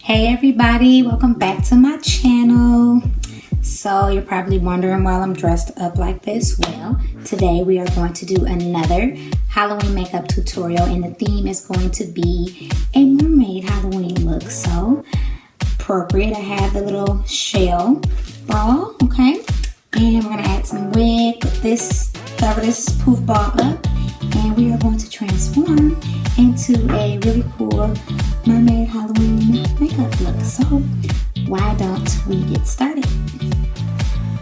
Hey everybody, welcome back to my channel. So you're probably wondering why I'm dressed up like this. Well, today we are going to do another Halloween makeup tutorial, and the theme is going to be a mermaid Halloween look. So appropriate. I have the little shell bra, okay? And we're gonna add some wig, cover this poof ball up, and we are going to transform into a really cool mermaid Halloween makeup look. So why don't we get started?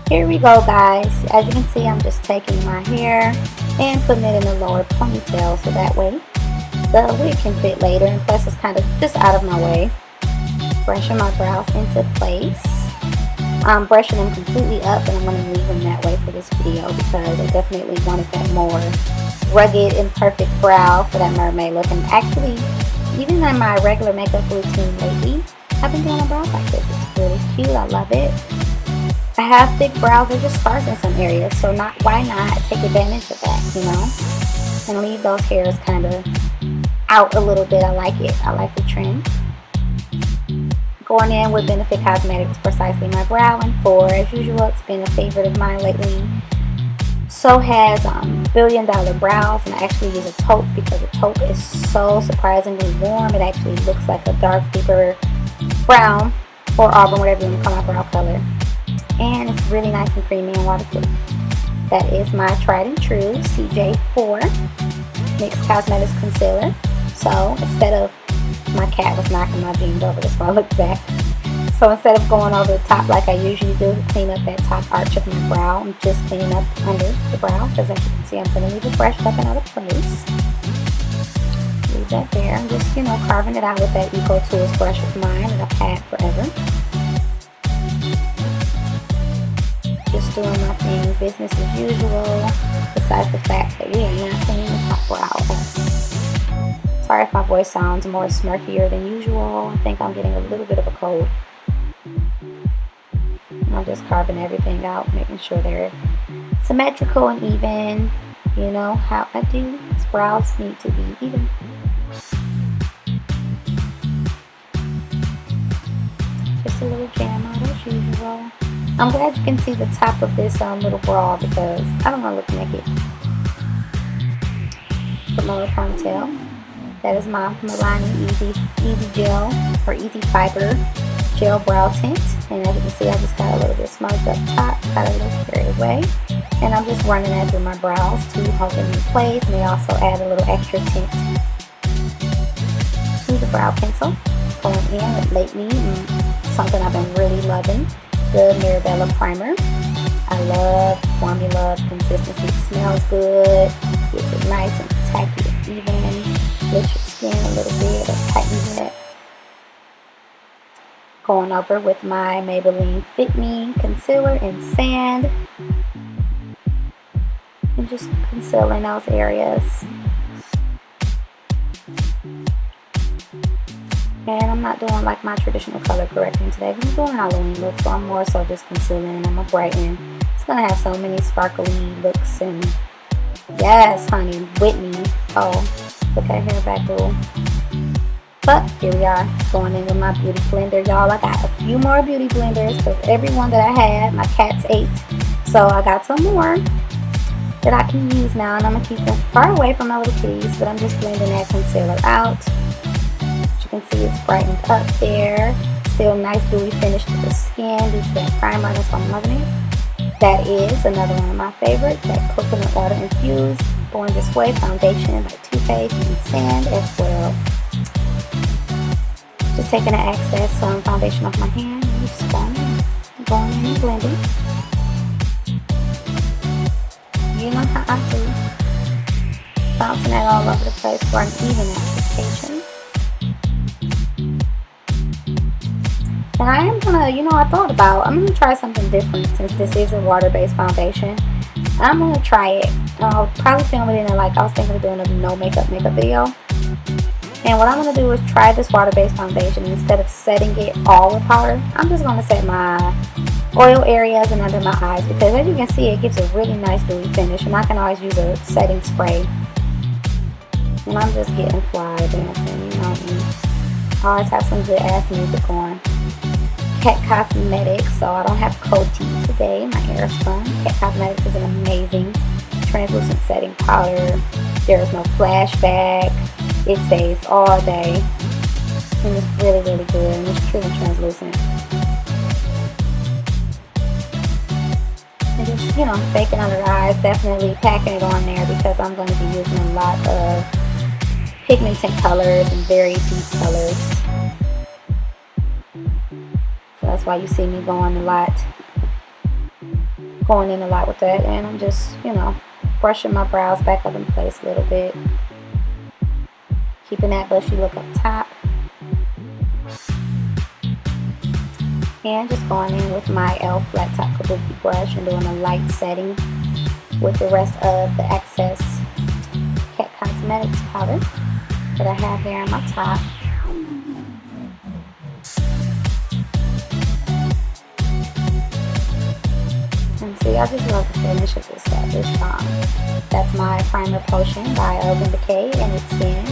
Here we go, guys. As you can see, I'm just taking my hair and putting it in a lower ponytail so that way the wig can fit later, and plus it's kind of just out of my way. Brushing my brows into place. I'm brushing them completely up, and I'm going to leave them that way for this video because I definitely wanted that more rugged and perfect brow for that mermaid look. And actually, even in my regular makeup routine lately, I've been doing my brows like this. It's really cute. I love it. I have thick brows. They're just sparse in some areas, so why not take advantage of that, you know? And leave those hairs kind of out a little bit. I like it. I like the trend. Going in with Benefit Cosmetics Precisely My Brow in 4. As usual, it's been a favorite of mine lately. So has Billion Dollar Brows, and I actually use a taupe because a taupe is so surprisingly warm. It actually looks like a dark, deeper brown or auburn, whatever you want to call my brow color. And it's really nice and creamy and waterproof. That is my tried and true CJ4 NYX Cosmetics Concealer. So instead of, my cat was knocking my jeans over, that's why I looked back. So instead of going over the top like I usually do to clean up that top arch of my brow, I'm just cleaning up under the brow, because as you can see, I'm going to leave it brushed up and out of place. Leave that there. I'm just, carving it out with that Eco Tools brush of mine that I've had forever. Just doing my thing, business as usual, besides the fact that we are not cleaning the top brow. Sorry if my voice sounds more smurfier than usual. I think I'm getting a little bit of a cold. And I'm just carving everything out, making sure they're symmetrical and even. You know how I do. These brows need to be even. Just a little jam out as usual. I'm glad you can see the top of this little bra because I don't want to look naked. Put my little ponytail. That is my Milani Easy Gel or Easy Fiber Gel Brow Tint. And as you can see, I just got a little bit smudged up top, got a little carried away. And I'm just running that through my brows to hold them in place. And they also add a little extra tint to the brow pencil. Going in with lately, something I've been really loving, the Mirabella Primer. I love the formula, the consistency, it smells good, gets it nice and tacky and even. Lifts your skin a little bit or tightens it. Going over with my Maybelline Fit Me Concealer in Sand. And just concealing those areas. And I'm not doing like my traditional color correcting today because I'm doing Halloween looks, so I'm more so just concealing and I'm going to brighten. It's going to have so many sparkly looks and yes, honey, Whitney. Oh. Put that hair back rule. But here we are, going in with my beauty blender, y'all. I got a few more beauty blenders because every one that I had, my cats ate. So I got some more that I can use now, and I'm going to keep them far away from my little kitties, but I'm just blending that concealer out. As you can see, it's brightened up there. Still nice dewy finish to the skin due to that primer, that's why I'm loving it. That is another one of my favorites, that coconut water infused Born This Way foundation by Too Faced in Sand as well. Just taking an excess foundation off my hand and just going in and blending. You know how I do. Bouncing that all over the place for an even application. And I am gonna, I'm gonna try something different since this is a water-based foundation. I'm gonna try it. I'll probably film it in I was thinking of doing a no makeup video. And what I'm gonna do is try this water-based foundation. Instead of setting it all with powder, I'm just gonna set my oil areas and under my eyes because as you can see, it gives a really nice dewy finish. And I can always use a setting spray. And I'm just getting fly dancing, you know what I mean? I always have some good ass music on. Cat Cosmetics, so I don't have Coty today. My hair is fun. Cat Cosmetics is an amazing translucent setting powder. There is no flashback. It stays all day. And it's really, really good. And it's truly translucent. And just, you know, bake it under the eyes. Definitely packing it on there because I'm going to be using a lot of pigmented colors and very deep colors. So that's why you see me going in a lot with that. And I'm just, you know, brushing my brows back up in place a little bit. Keeping that bushy look up top. And just going in with my e.l.f. flat top kabuki brush and doing a light setting with the rest of the excess Cat Cosmetics powder that I have there on my top. And see, I just love the finish of this stuff. It's bomb. That's my Primer Potion by Urban Decay, and it's thin.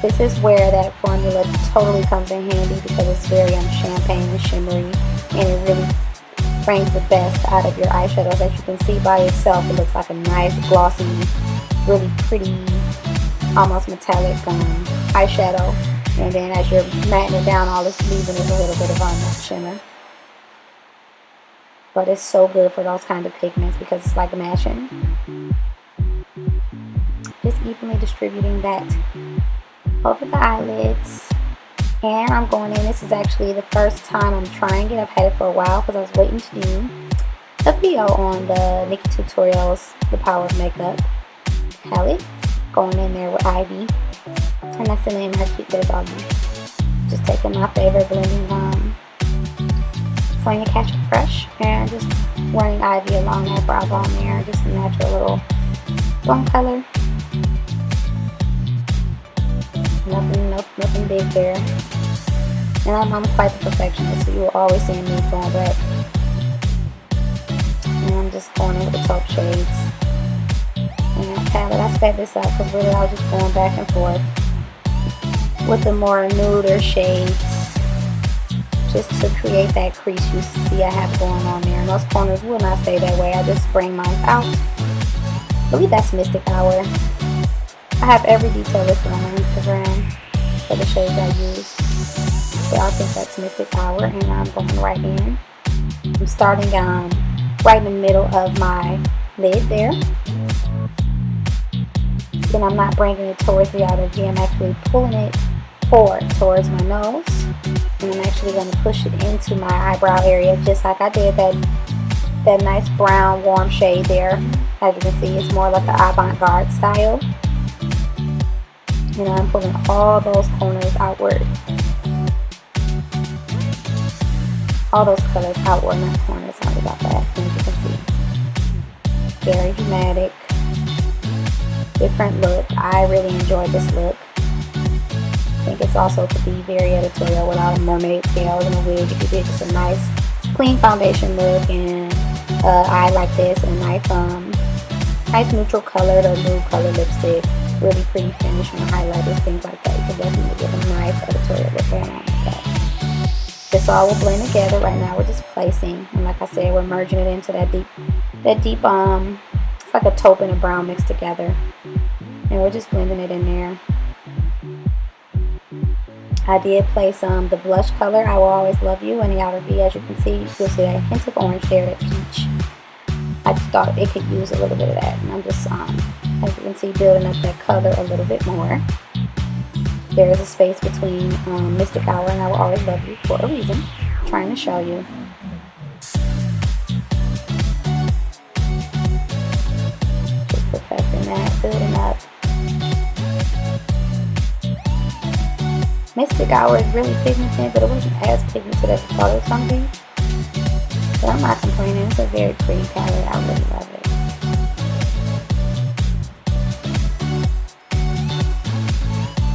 This is where that formula totally comes in handy because it's very champagne and shimmery, and it really brings the best out of your eyeshadows. As you can see by itself, it looks like a nice, glossy, really pretty, almost metallic eyeshadow. And then as you're matting it down, all it's leaving is a little bit of shimmer. But it's so good for those kind of pigments because it's like matching. Just evenly distributing that over the eyelids. And I'm going in. This is actually the first time I'm trying it. I've had it for a while because I was waiting to do a video on the Nikki Tutorials, The Power of Makeup palette. Going in there with Ivy. And that's the name of her cute little doggy. Just taking my favorite blending Sonia Ketchup brush and just running Ivy along that brow bone there. Just a natural little bone color. Nothing big there. And I'm quite the perfectionist, so you will always see me going back. And I'm just going in with the taupe shades. And that palette, I sped this up because really I was just going back and forth with the more nuder shades, just to create that crease you see I have going on there. And those corners will not stay that way. I just bring mine out. I believe that's Mystic Hour. I have every detail listed on my Instagram for the shades I use. So I think that's Mystic Hour, and I'm going right in. I'm starting right in the middle of my lid there. Then I'm not bringing it towards the outer V. I'm actually pulling it forward towards my nose. And I'm actually going to push it into my eyebrow area just like I did that nice brown warm shade there. As you can see, it's more like an avant-garde style. And I'm pulling all those corners outward. All those colors outward, not corners. Sorry about that. As you can see. Very dramatic. Different look. I really enjoyed this look. I think it's also to be very editorial without a mermaid scales and a wig. If you did just a nice clean foundation look and eye like this and a nice neutral colored or nude color lipstick. Really pretty finish on highlighters, things like that. You can definitely get a nice editorial look going on like that. This all will blend together. Right now we're just placing, and like I said, we're merging it into that deep, it's like a taupe and a brown mixed together. And we're just blending it in there. I did place the blush color, I Will Always Love You, in the outer V. As you can see, you'll see that hint of orange there, that peach. I just thought it could use a little bit of that. And I'm just, as you can see, building up that color a little bit more. There is a space between Mystic Hour and I Will Always Love You for a reason. I'm trying to show you. Just perfecting that, building up. Mystic Hour is really pigmented, but it wasn't as pigmented as I thought it was going to be. But I'm not complaining. It's a very pretty palette. I really love it.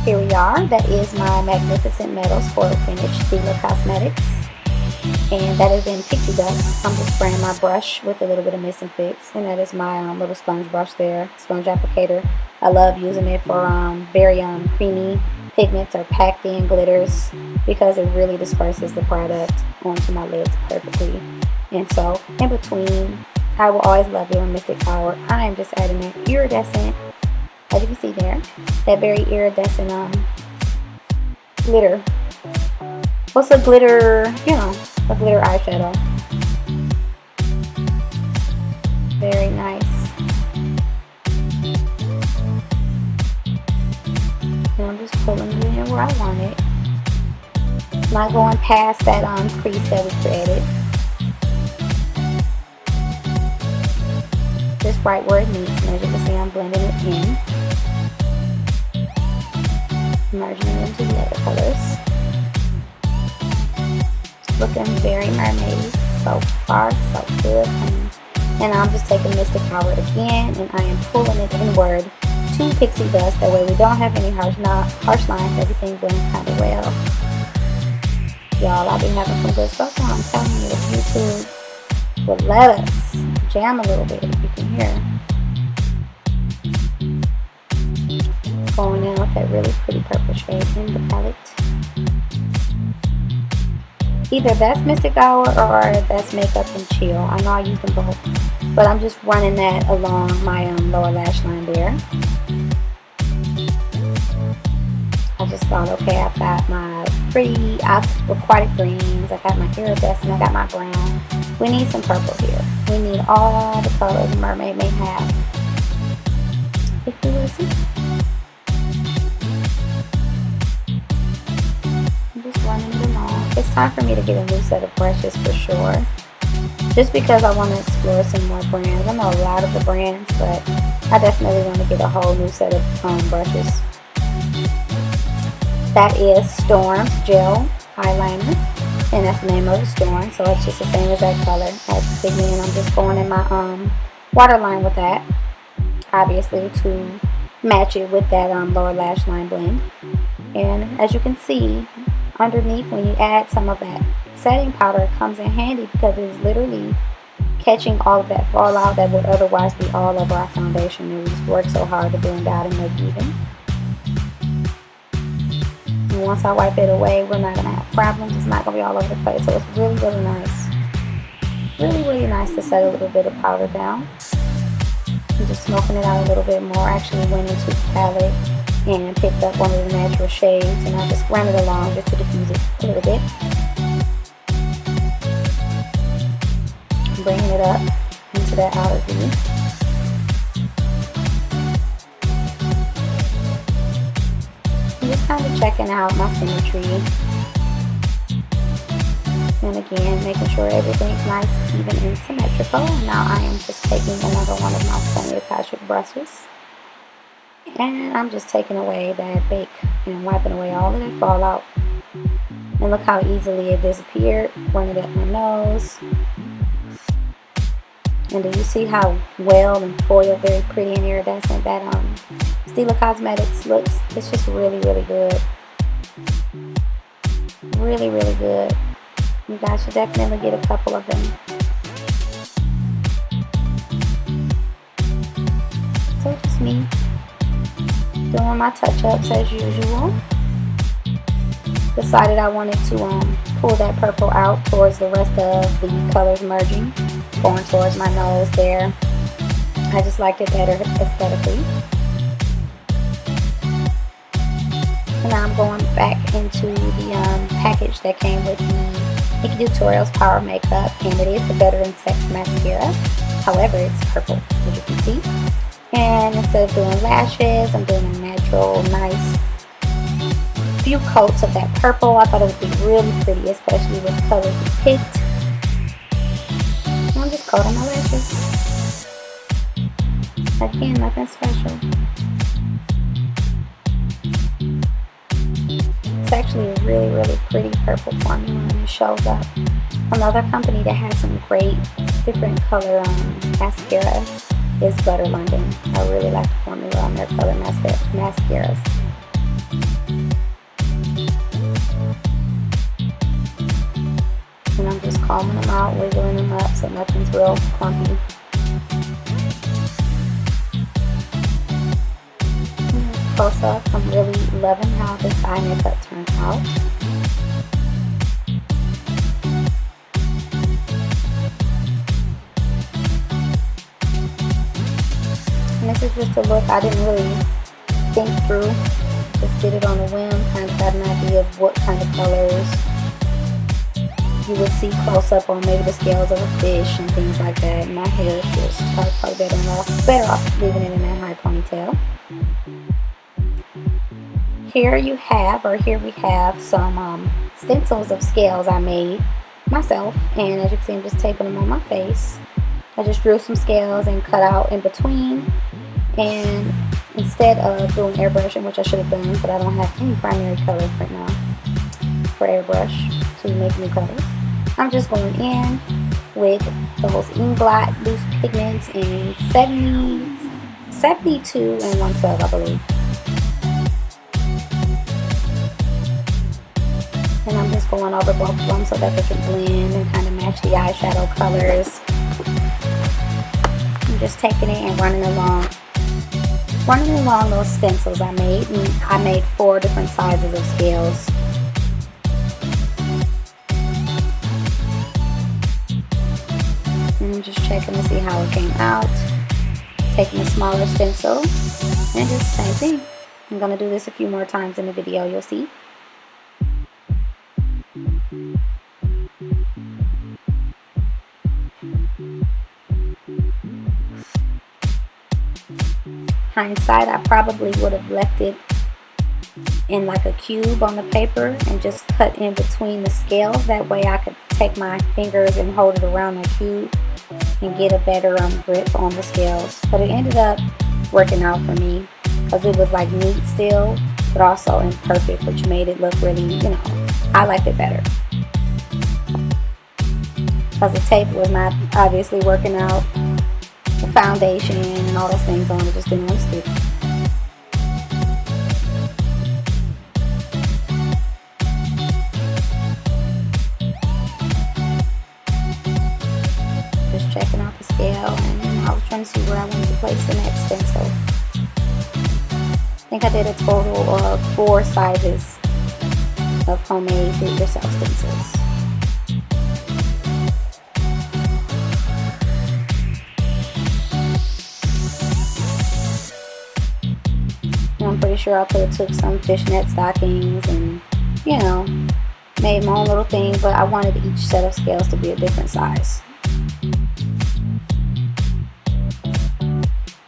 Here we are. That is my Magnificent Metals Foil Finish Stila Cosmetics. And that is in Pixie Dust. I'm just spraying my brush with a little bit of Mist and Fix. And that is my little sponge brush there. Sponge applicator. I love using it for very creamy pigments are packed in glitters because it really disperses the product onto my lids perfectly. And so in between, I will always love your Mystic Power. I am just adding that iridescent, as you can see there, that very iridescent glitter. What's a glitter, you know, a glitter eyeshadow. Very nice. And I'm just pulling it in where I want it. Not going past that crease that we created. Just right where it meets. And as you can see, I'm blending it in. Merging it into the other colors. It's looking very mermaid. So far, so good. And I'm just taking Mystic Power again, and I am pulling it inward to pixie dust. That way we don't have any harsh lines. Everything blends kind of well. Y'all, I'll be having some good stuff on. I'm telling you, if YouTube would let us jam a little bit, if you can hear. Going in with that really pretty purple shade in the palette. Either that's Mystic Hour or that's Makeup and Chill. I know I use them both, but I'm just running that along my lower lash line there. I just thought, okay, I've got my pretty aquatic greens, I got my iridescent, I got my brown. We need some purple here. We need all the colors a mermaid may have. If you will see. I'm just running it along. It's time for me to get a new set of brushes for sure. Just because I want to explore some more brands. I know a lot of the brands, but I definitely want to get a whole new set of brushes. That is Storm's Gel Eyeliner, and that's the name of the Storm, so it's just the same as that color as the pigment, and I'm just going in my waterline with that, obviously to match it with that lower lash line blend. And as you can see, underneath, when you add some of that setting powder, it comes in handy because it is literally catching all of that fallout that would otherwise be all over our foundation, and we just work so hard to blend out and make even. And once I wipe it away, we're not going to have problems. It's not going to be all over the place. So it's really, really nice. Really, really nice to set a little bit of powder down. I'm just smoking it out a little bit more. I actually went into the palette and picked up one of the natural shades, and I just ran it along just to diffuse it a little bit. Bringing it up into that outer V. Just kind of checking out my symmetry, and again making sure everything's nice, even, and symmetrical. And now I am just taking another one of my Sonia Patrick brushes, and I'm just taking away that bake and wiping away all of that fallout. And look how easily it disappeared. Run it up my nose. And do you see how well and foil, very pretty and iridescent that Stila Cosmetics looks? It's just really, really good. Really, really good. You guys should definitely get a couple of them. So just me doing my touch-ups as usual. Decided I wanted to pull that purple out towards the rest of the colors merging. Going towards my nose there. I just liked it better aesthetically. And now I'm going back into the package that came with the Nikkie Tutorials Power Makeup, and it is the Veteran Sex Mascara. However, it's purple, as you can see. And instead of doing lashes, I'm doing a natural, nice few coats of that purple. I thought it would be really pretty, especially with the colors we picked. I'm just coating my lashes. Again, nothing special. It's actually a really, really pretty purple formula, and it shows up. Another company that has some great different color mascaras is Butter London. I really like the formula on their color mascaras. And I'm just combing them out, wiggling them up so nothing's real clumpy. close up. I'm really loving how this eye makeup turned out. And this is just a look I didn't really think through. Just did it on a whim, kind of got an idea of what kind of colors you would see close up on maybe the scales of a fish and things like that. My hair is just probably better off leaving it in that high ponytail. Here we have some stencils of scales I made myself, and as you can see, I'm just taping them on my face. I just drew some scales and cut out in between, and instead of doing airbrushing, which I should have done, but I don't have any primary colors right now for airbrush to make new colors, I'm just going in with those Inglot loose pigments in 72 and 112, I believe. And I'm just going over both of them so that they can blend and kind of match the eyeshadow colors. I'm just taking it and running along those stencils I made. And I made 4 different sizes of scales. And I'm just checking to see how it came out. Taking a smaller stencil and just same thing. I'm going to do this a few more times in the video, you'll see. Hindsight, I probably would have left it in like a cube on the paper and just cut in between the scales. That way I could take my fingers and hold it around the cube and get a better grip on the scales. But it ended up working out for me because it was like neat still, but also imperfect, which made it look really, I liked it better. Because the tape was not obviously working out. The foundation and all those things on it just didn't want to stick. Just checking out the scale, and I was trying to see where I wanted to place the next stencil. I think I did a total of 4 sizes of homemade do-it-yourself stencils. I'm pretty sure I could have took some fishnet stockings and, made my own little thing, but I wanted each set of scales to be a different size.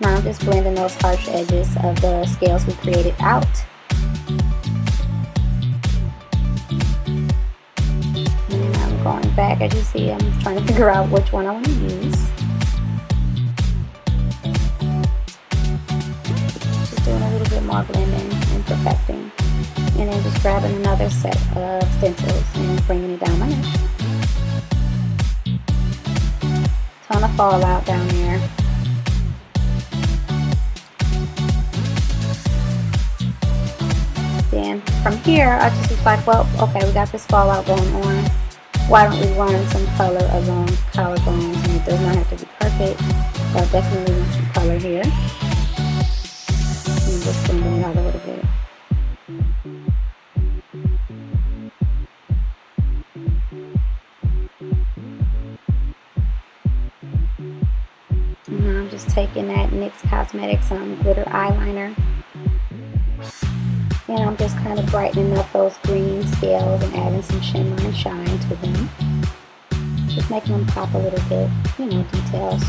Now I'm just blending those harsh edges of the scales we created out. And I'm going back, as you see, I'm trying to figure out which one I want to use. Doing a little bit more blending and perfecting, and then just grabbing another set of stencils and bringing it down my neck. Ton of fallout down there. Then from here I just was like, well, okay, we got this fallout going on, why don't we run some color along collarbones? And it does not have to be perfect, but I definitely want some color here. Just blending it out a little bit. And I'm just taking that NYX Cosmetics glitter eyeliner, and I'm just kind of brightening up those green scales and adding some shimmer and shine to them. Just making them pop a little bit, details.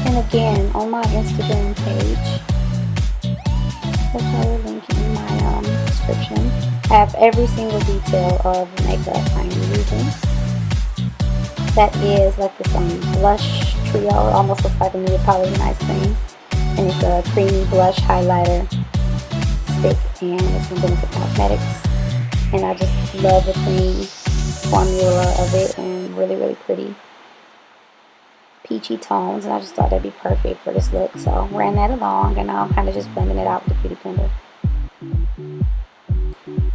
And again, on my Instagram page, which I will link in my description, I have every single detail of the makeup I am using. That is like this blush trio. It almost looks like a Neapolitan ice cream. And it's a creamy blush highlighter stick, and it's from Benefit Cosmetics. And I just love the cream formula of it, and really, really pretty peachy tones, and I just thought that'd be perfect for this look, so ran that along, and now I'm kind of just blending it out with the Beauty Blender.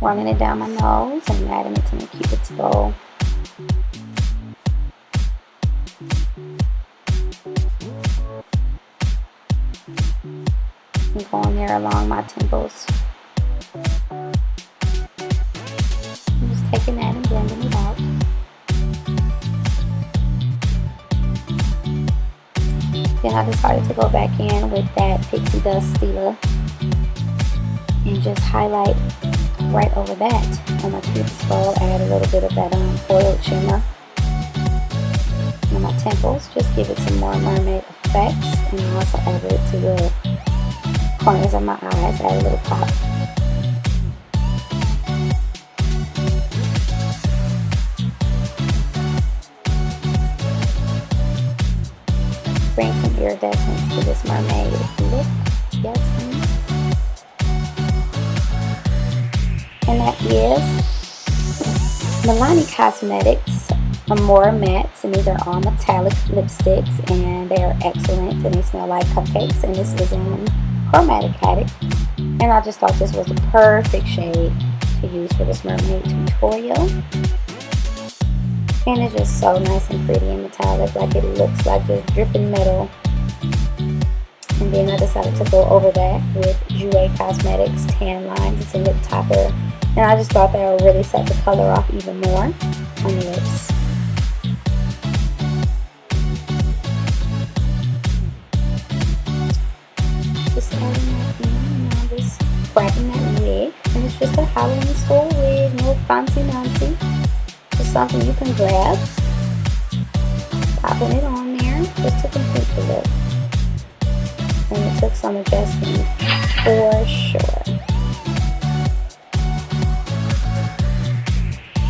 running it down my nose and adding it to my Cupid's bow. And going there along my temples. I'm just taking that and blending it out. Then I decided to go back in with that Pixie Dust Stila and just highlight right over that on my Cupid's bow. Add a little bit of that foiled shimmer on my temples. Just give it some more mermaid effects, and also add it to the corners of my eyes. Add a little pop. Bring some iridescence to this mermaid look. Yes, honey. And that is Milani Cosmetics Amore Mattes, and these are all metallic lipsticks, and they are excellent, and they smell like cupcakes, and this is in Chromatic Addict, and I just thought this was the perfect shade to use for this mermaid tutorial. And it's just so nice and pretty and metallic, like it looks like just dripping metal. And then I decided to go over that with Jouer Cosmetics Tan Lines. It's a lip topper, and I just thought that would really set the color off even more on the lips. Just adding that in, and I'm just grabbing that wig, and it's just a Halloween store wig, no fancy nancy. Just something you can grab, popping it on there just to complete the look. And it took some adjusting for sure,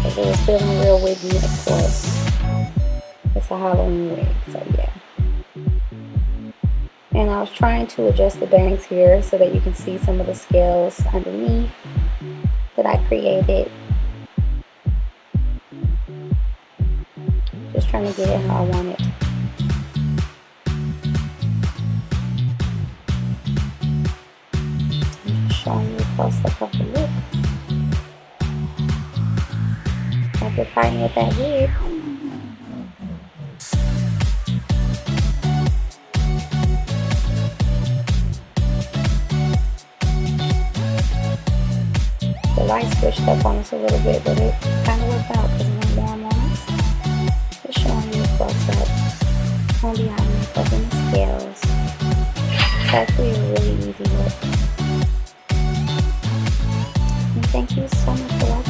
because it was feeling real wiggy, of course. It's a Halloween wig, so yeah. And I was trying to adjust the bangs here so that you can see some of the scales underneath that I created. Just trying to get it how I want it. I'm just showing you a close-up of the look. After fighting with that wig. The light switched up on us a little bit, but it kind of worked out because it went warm on us. Just showing you a close-up on the eye makeup and the scales. It's actually a really easy look. And thank you so much for watching.